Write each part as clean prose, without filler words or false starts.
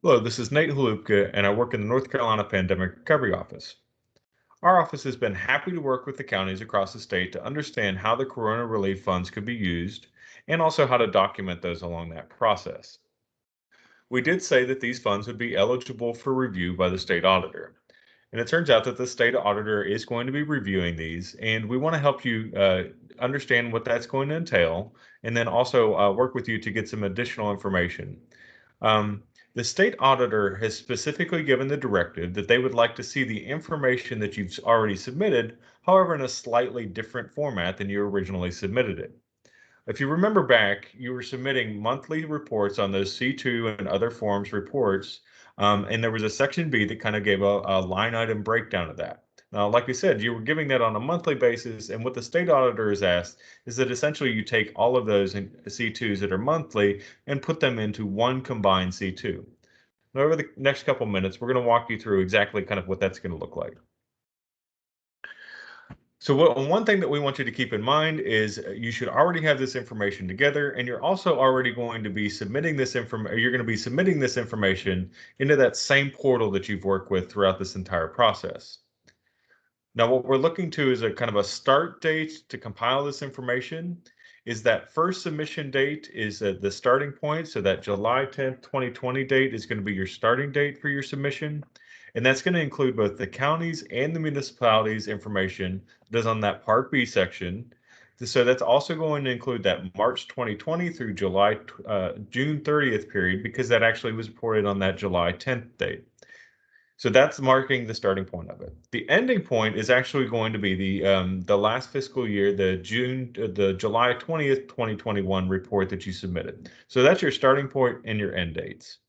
Hello, this is Nate Halubka, and I work in the North Carolina Pandemic Recovery Office. Our office has been happy to work with the counties across the state to understand how the Corona relief funds could be used and also how to document those along that process. We did say that these funds would be eligible for review by the state auditor. And it turns out that the state auditor is going to be reviewing these, and we want to help you understand what that's going to entail, and then also work with you to get some additional information. Um, the state auditor has specifically given the directive that they would like to see the information that you've already submitted, however, in a slightly different format than you originally submitted it. If you remember back, you were submitting monthly reports on those C2 and other forms reports, and there was a section B that kind of gave a line item breakdown of that. Now, like we said, you were giving that on a monthly basis, and what the state auditor has asked is that essentially you take all of those C2s that are monthly and put them into one combined C2. Now, over the next couple minutes, we're going to walk you through exactly kind of what that's going to look like. So one thing that we want you to keep in mind is you should already have this information together, and you're also already going to be submitting this information. You're going to be submitting this information into that same portal that you've worked with throughout this entire process. Now, what we're looking to is a kind of a start date to compile this information. Is that first submission date is the starting point. So that July 10th, 2020 date is going to be your starting date for your submission. And that's going to include both the counties and the municipalities information that is on that Part B section. So that's also going to include that March 2020 through June 30th period, because that actually was reported on that July 10th date. So that's marking the starting point of it. The ending point is actually going to be the last fiscal year, the July 20th, 2021 report that you submitted. So that's your starting point and your end dates.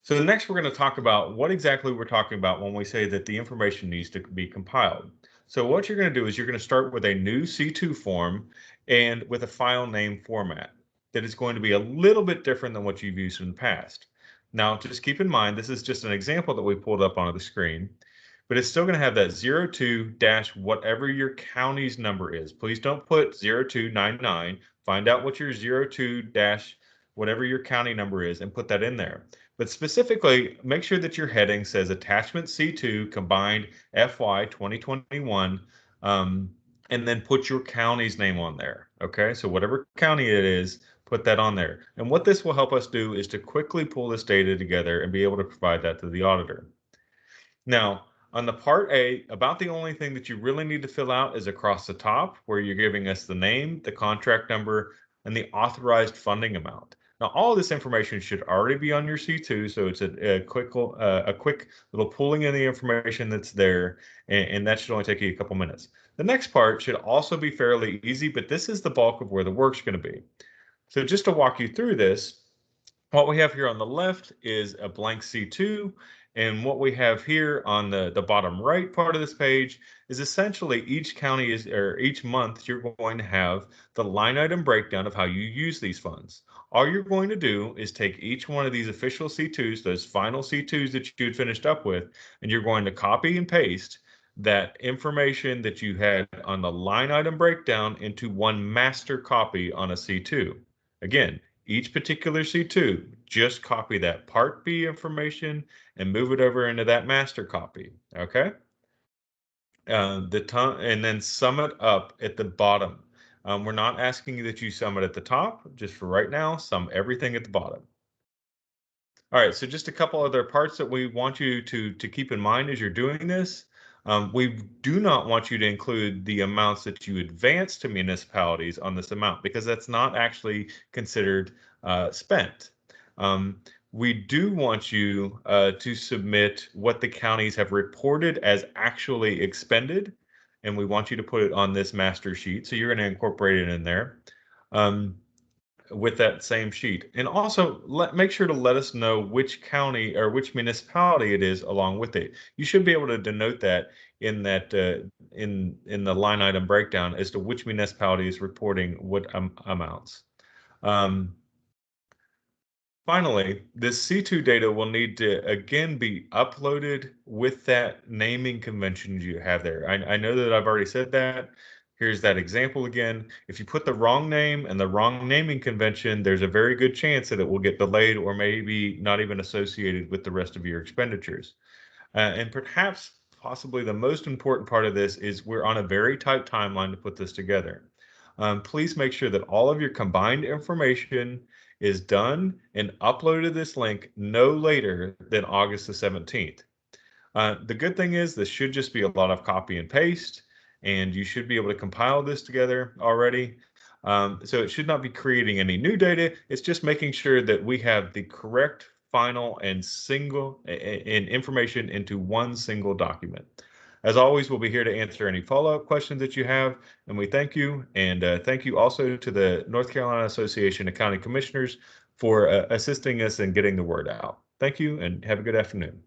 So next, we're going to talk about what exactly we're talking about when we say that the information needs to be compiled. So what you're going to do is you're going to start with a new C2 form and with a file name format that is going to be a little bit different than what you've used in the past. Now, just keep in mind, this is just an example that we pulled up onto the screen, but it's still going to have that 02-whatever your county's number is. Please don't put 0299. Find out what your 02-whatever your county number is and put that in there. But specifically, make sure that your heading says Attachment C2 Combined FY 2021, and then put your county's name on there. Okay, so whatever county it is, put that on there. And what this will help us do is to quickly pull this data together and be able to provide that to the auditor. Now, on the Part A, about the only thing that you really need to fill out is across the top, where you're giving us the name, the contract number, and the authorized funding amount. Now, all of this information should already be on your C2, so it's a quick little pulling in the information that's there, and that should only take you a couple minutes. The next part should also be fairly easy, but this is the bulk of where the work's going to be. So just to walk you through this, what we have here on the left is a blank C2, and what we have here on the bottom right part of this page is essentially each county or each month you're going to have the line item breakdown of how you use these funds. All you're going to do is take each one of these official C2s, those final C2s that you had finished up with, and you're going to copy and paste that information that you had on the line item breakdown into one master copy on a C2. Again, each particular C2, just copy that Part B information and move it over into that master copy, okay? And then sum it up at the bottom. We're not asking you that you sum it at the top, just for right now, sum everything at the bottom. All right, so just a couple other parts that we want you to keep in mind as you're doing this. We do not want you to include the amounts that you advance to municipalities on this amount, because that's not actually considered spent. We do want you to submit what the counties have reported as actually expended, and we want you to put it on this master sheet. So you're going to incorporate it in there. With that same sheet. And also make sure to let us know which county or which municipality it is along with it. You should be able to denote that in that in the line item breakdown as to which municipality is reporting what amounts. Finally, this C2 data will need to again be uploaded with that naming convention you have there. I know that I've already said that, Here's that example again. If you put the wrong name and the wrong naming convention, there's a very good chance that it will get delayed or maybe not even associated with the rest of your expenditures. And perhaps possibly the most important part of this is we're on a very tight timeline to put this together. Please make sure that all of your combined information is done and uploaded to this link no later than August the 17th. The good thing is this should just be a lot of copy and paste, and you should be able to compile this together already. So it should not be creating any new data. It's just making sure that we have the correct final and single information into one single document. As always, we'll be here to answer any follow-up questions that you have, and we thank you. And thank you also to the North Carolina Association of County Commissioners for assisting us in getting the word out. Thank you, and have a good afternoon.